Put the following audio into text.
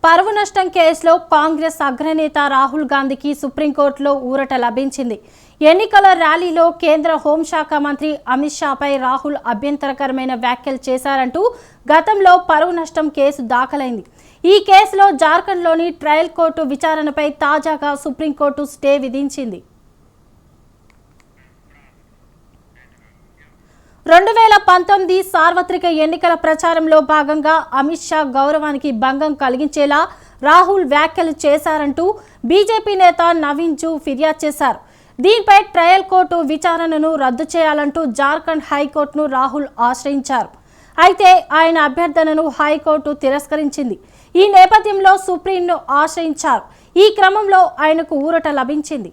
పరువు నష్టం కేసులో కాంగ్రెస్ అగ్రనేత రాహుల్ గాంధీకి సుప్రీంకోర్టులో ఊరట లభించింది. ఎన్నికల ర్యాలీలో కేంద్ర హోంశాఖ మంత్రి అమిత్ షాపై రాహుల్ అభ్యంతరకరమైన వ్యాఖ్యలు చేశారంటూ గతంలో పరువు నష్టం కేసు దాఖలైంది. ఈ కేసులో జార్ఖండ్లోని ట్రయల్ కోర్టు విచారణపై తాజాగా సుప్రీంకోర్టు స్టే విధించింది. 2019 సార్వత్రిక ఎన్నికల ప్రచారంలో భాగంగా అమిత్ షా గౌరవానికి భంగం కలిగించేలా రాహుల్ వ్యాఖ్యలు చేశారంటూ బీజేపీ నేత నవీన్ జూ ఫిర్యాదు చేశారు. దీనిపై ట్రయల్ కోర్టు విచారణను రద్దు చేయాలంటూ జార్ఖండ్ హైకోర్టును రాహుల్ ఆశ్రయించారు. అయితే ఆయన అభ్యర్థనను హైకోర్టు తిరస్కరించింది. ఈ నేపథ్యంలో సుప్రీంను ఆశ్రయించారు. ఈ క్రమంలో ఆయనకు ఊరట లభించింది.